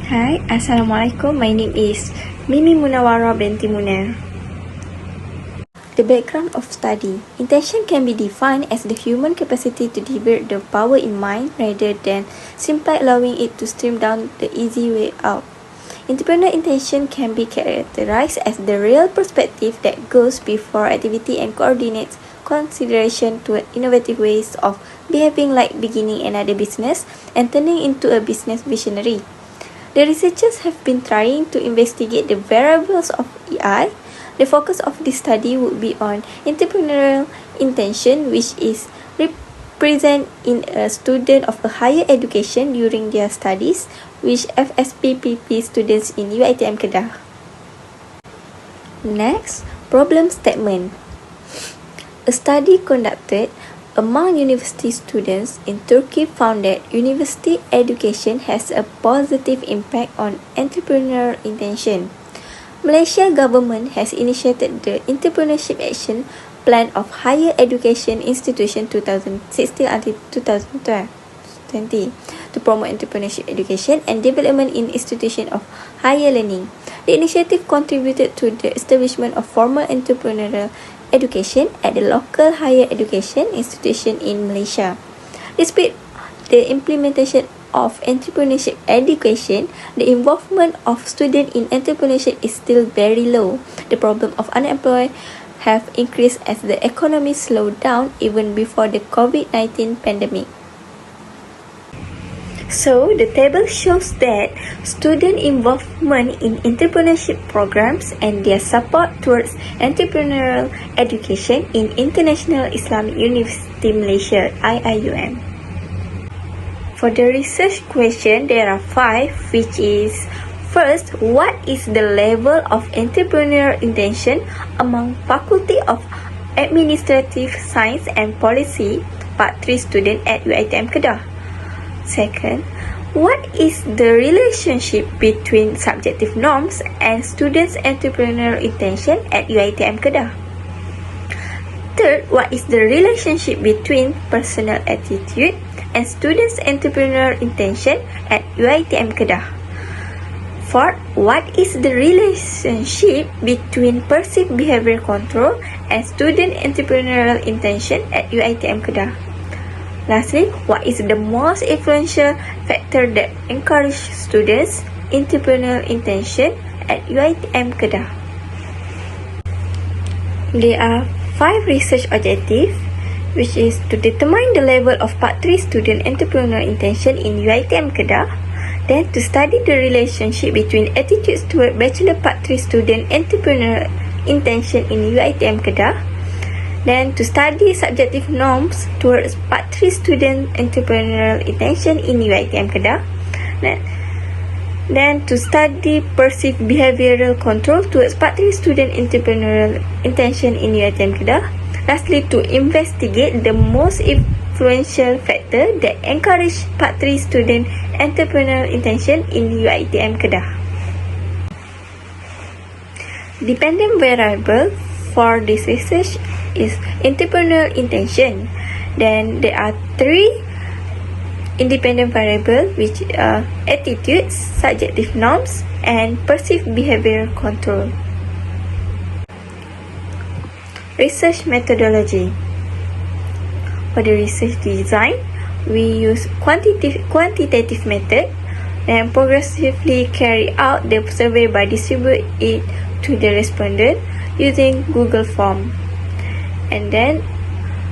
Hi, Assalamualaikum. My name is MUNIRah binti MUNIR. The background of study. Intention can be defined as the human capacity to develop the power in mind rather than simply allowing it to stream down the easy way out. Entrepreneurial intention can be characterized as the real perspective that goes before activity and coordinates consideration to innovative ways of behaving, like beginning another business and turning into a business visionary. The researchers have been trying to investigate the variables of EI. The focus of this study would be on entrepreneurial intention, which is represented in a student of a higher education during their studies, which FSPPP students in UiTM Kedah. Next, problem statement. A study conducted among university students in Turkey found that university education has a positive impact on entrepreneurial intention. Malaysia government has initiated the Entrepreneurship Action Plan of Higher Education Institution 2016 until 2020 to promote entrepreneurship education and development in institutions of higher learning. The initiative contributed to the establishment of formal entrepreneurial education at the local higher education institution in Malaysia. Despite the implementation of entrepreneurship education, the involvement of students in entrepreneurship is still very low. The problem of unemployment have increased as the economy slowed down even before the COVID-19 pandemic. So, the table shows that student involvement in entrepreneurship programs and their support towards entrepreneurial education in International Islamic University Malaysia, IIUM. For the research question, there are 5, which is: first, what is the level of entrepreneurial intention among Faculty of Administrative Science and Policy Part 3 student at UiTM Kedah? Second, what is the relationship between subjective norms and students' entrepreneurial intention at UiTM Kedah? Third, what is the relationship between personal attitude and students' entrepreneurial intention at UiTM Kedah? Fourth, what is the relationship between perceived behavior control and student entrepreneurial intention at UiTM Kedah? Lastly, what is the most influential factor that encourage students' entrepreneurial intention at UiTM Kedah? There are 5 research objectives, which is to determine the level of Part 3 student entrepreneurial intention in UiTM Kedah, then to study the relationship between attitudes toward Bachelor Part 3 student entrepreneurial intention in UiTM Kedah, then to study subjective norms towards Part 3 student entrepreneurial intention in UiTM Kedah, then to study perceived behavioral control towards Part 3 student entrepreneurial intention in UiTM Kedah. Lastly, to investigate the most influential factor that encourage Part 3 student entrepreneurial intention in UiTM Kedah. Dependent variable for this research is entrepreneurial intention. Then there are 3 independent variables, which are attitudes, subjective norms, and perceived behavioral control. Research methodology. For the research design, we use quantitative method and progressively carry out the survey by distribute it to the respondent using Google Form. And then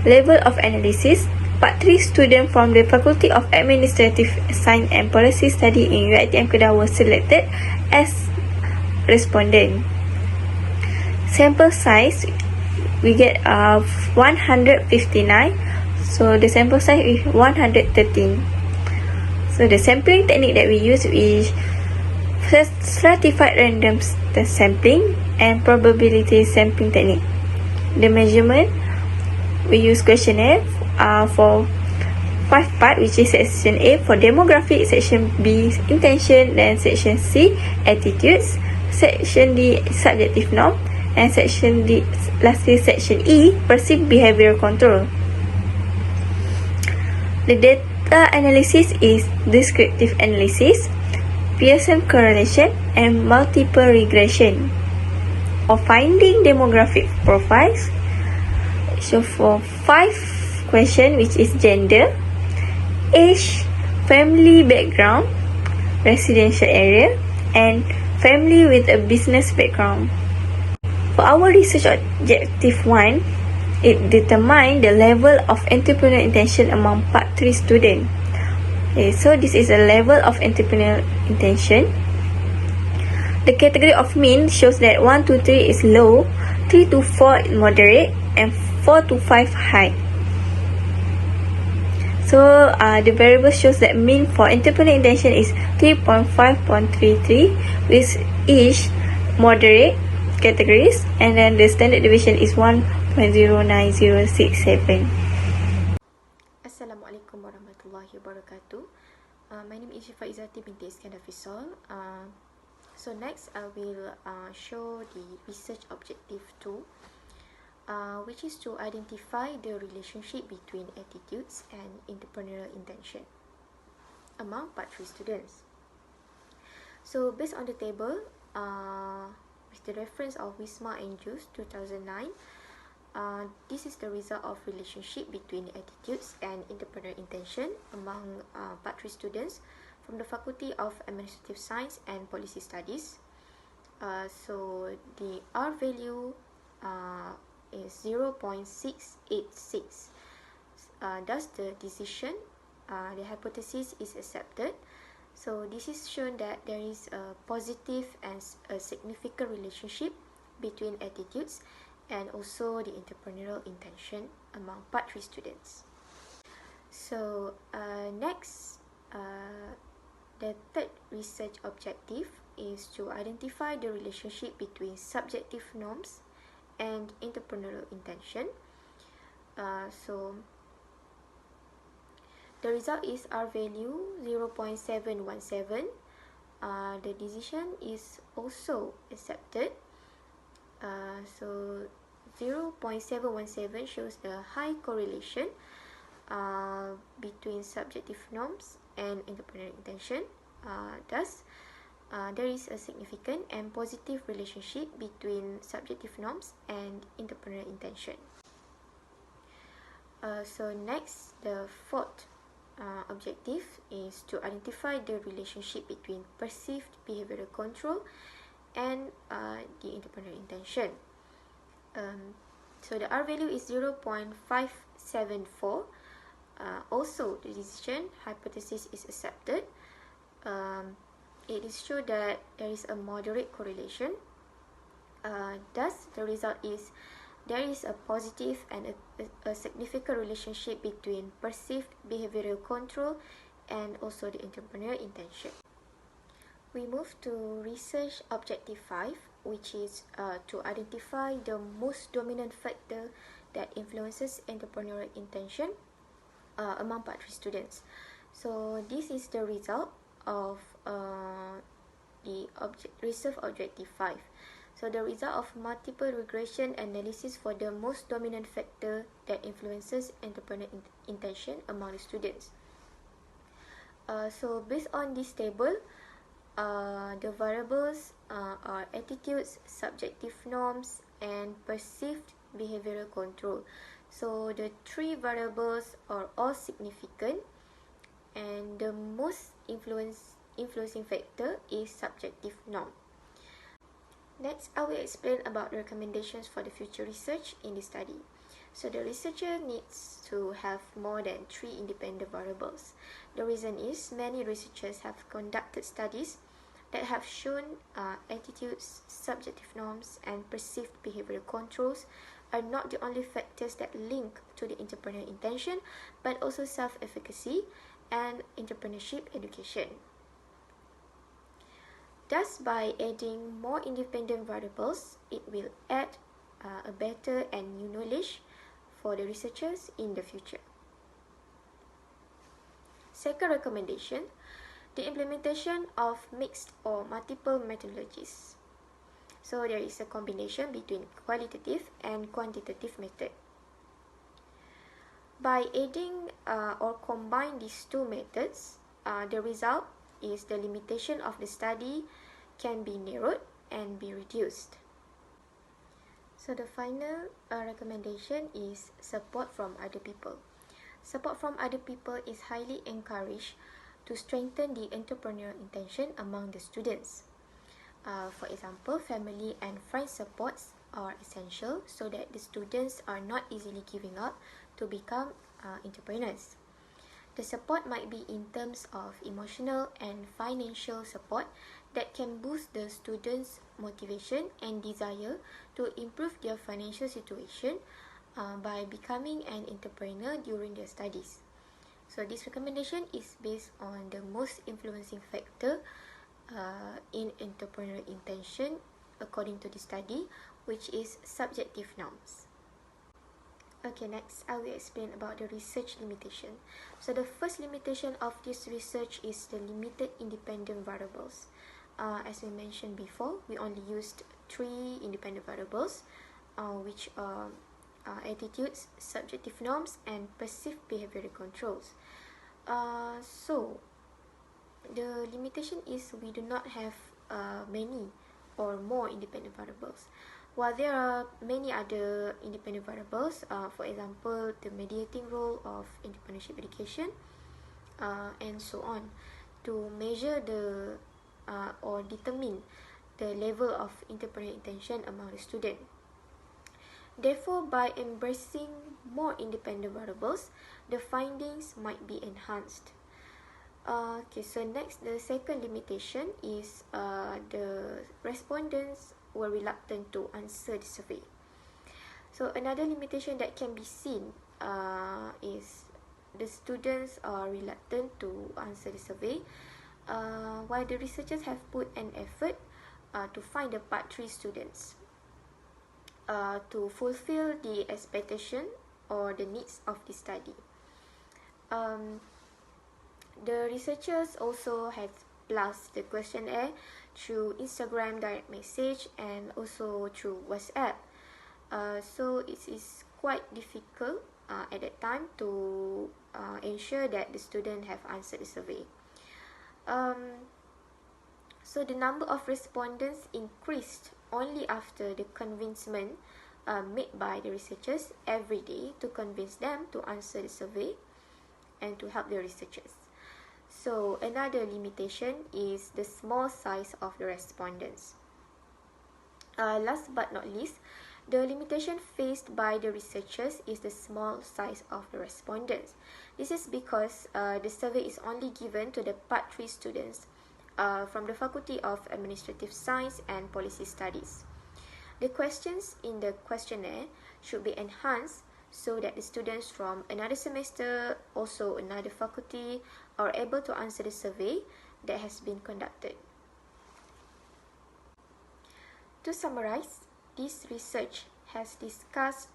level of analysis. Part 3 students from the Faculty of Administrative Science and Policy Study in UiTM Kedah were selected as respondent. Sample size, we get 159. So the sample size is 113. So the sampling technique that we use is stratified random sampling and probability sampling technique. The measurement, we use questionnaire for 5 parts, which is section A for demographic, section B intention, then section C attitudes, section D subjective norm, and section D, lastly section E perceived behavior control. The data analysis is descriptive analysis. Pearson correlation, and multiple regression. For finding demographic profiles, so for 5 questions, which is gender, age, family background, residential area, and family with a business background. For our research objective 1, it determined the level of entrepreneurial intention among Part 3 students. Okay, so this is a level of entrepreneurial intention. The category of mean shows that 1 to 3 is low, 3 to 4 is moderate, and 4 to 5 high. So the variable shows that mean for entrepreneurial intention is 3.5.33, with each moderate categories, and then the standard deviation is 1.09067. Assalamualaikum warahmatullahi wabarakatuh. My name is Syifa IZATI binti Iskandar FISOL. So next I will show the research objective 2, which is to identify the relationship between attitudes and entrepreneurial intention among Part 3 students. So based on the table, with the reference of Wisma and Juice 2009, this is the result of relationship between attitudes and entrepreneurial intention among Part 3 students from the Faculty of Administrative Science and Policy Studies. So the R value is 0.686. Thus the decision, the hypothesis is accepted. So this is shown that there is a positive and a significant relationship between attitudes and also the entrepreneurial intention among Part 3 students. So next, the third research objective is to identify the relationship between subjective norms and entrepreneurial intention. So the result is R value 0.717. The decision is also accepted. So 0.717 shows the high correlation between subjective norms and entrepreneurial intention. Thus, there is a significant and positive relationship between subjective norms and entrepreneurial intention. So next, the fourth objective is to identify the relationship between perceived behavioral control and the entrepreneurial intention. So the R value is 0.574. Also, the decision hypothesis is accepted. It is shown that there is a moderate correlation. Thus, the result is there is a positive and a significant relationship between perceived behavioral control and also the entrepreneurial intention. We move to research objective 5, which is to identify the most dominant factor that influences entrepreneurial intention among Part 3 students. So this is the result of the research objective 5. So the result of multiple regression analysis for the most dominant factor that influences entrepreneurial intention among the students. So based on this table, the variables are attitudes, subjective norms, and perceived behavioral control. So the 3 variables are all significant, and the most influencing factor is subjective norm. Next, I will explain about the recommendations for the future research in this study. So the researcher needs to have more than 3 independent variables. The reason is many researchers have conducted studies that have shown attitudes, subjective norms, and perceived behavioral controls are not the only factors that link to the entrepreneurial intention, but also self-efficacy and entrepreneurship education. Thus, by adding more independent variables, it will add a better and new knowledge for the researchers in the future. Second recommendation, the implementation of mixed or multiple methodologies. So there is a combination between qualitative and quantitative method. By adding or combine these 2 methods, the result is the limitation of the study can be narrowed and be reduced. So the final recommendation is support from other people. Support from other people is highly encouraged to strengthen the entrepreneurial intention among the students. For example, family and friend supports are essential so that the students are not easily giving up to become entrepreneurs. The support might be in terms of emotional and financial support that can boost the students' motivation and desire to improve their financial situation by becoming an entrepreneur during their studies. So this recommendation is based on the most influencing factor in entrepreneurial intention according to the study, which is subjective norms. Okay, next I will explain about the research limitation. So the first limitation of this research is the limited independent variables. As we mentioned before, we only used 3 independent variables, which are attitudes, subjective norms, and perceived behavioral controls. So the limitation is we do not have many or more independent variables. While there are many other independent variables, for example, the mediating role of entrepreneurship education, and so on, to measure the or determine the level of entrepreneurial intention among the student. Therefore, by embracing more independent variables, the findings might be enhanced. Okay, so next, the second limitation is the respondents were reluctant to answer the survey. So another limitation that can be seen is the students are reluctant to answer the survey, while the researchers have put an effort to find the Part 3 students to fulfill the expectation or the needs of the study. The researchers also have plus the questionnaire through Instagram direct message and also through WhatsApp. So it is quite difficult at that time to ensure that the student have answered the survey. So the number of respondents increased only after the convincement made by the researchers every day to convince them to answer the survey and to help the researchers. So another limitation is the small size of the respondents. Last but not least, the limitation faced by the researchers is the small size of the respondents. This is because the survey is only given to the Part 3 students from the Faculty of Administrative Science and Policy Studies. The questions in the questionnaire should be enhanced so that the students from another semester, also another faculty, are able to answer the survey that has been conducted. To summarize, this research has discussed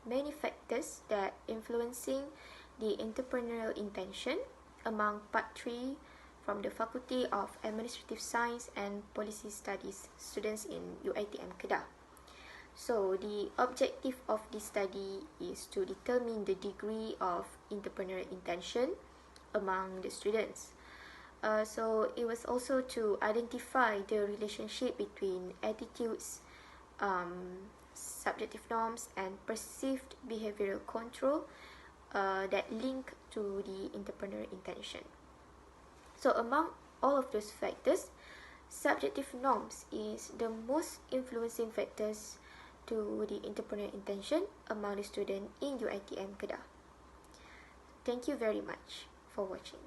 many factors that influencing the entrepreneurial intention among Part 3 from the Faculty of Administrative Science and Policy Studies students in UiTM Kedah. So the objective of this study is to determine the degree of entrepreneurial intention among the students. So it was also to identify the relationship between attitudes, subjective norms, and perceived behavioral control that link to the entrepreneurial intention. So among all of those factors, subjective norms is the most influencing factors to the entrepreneurial intention among the students in UiTM Kedah. Thank you very much for watching.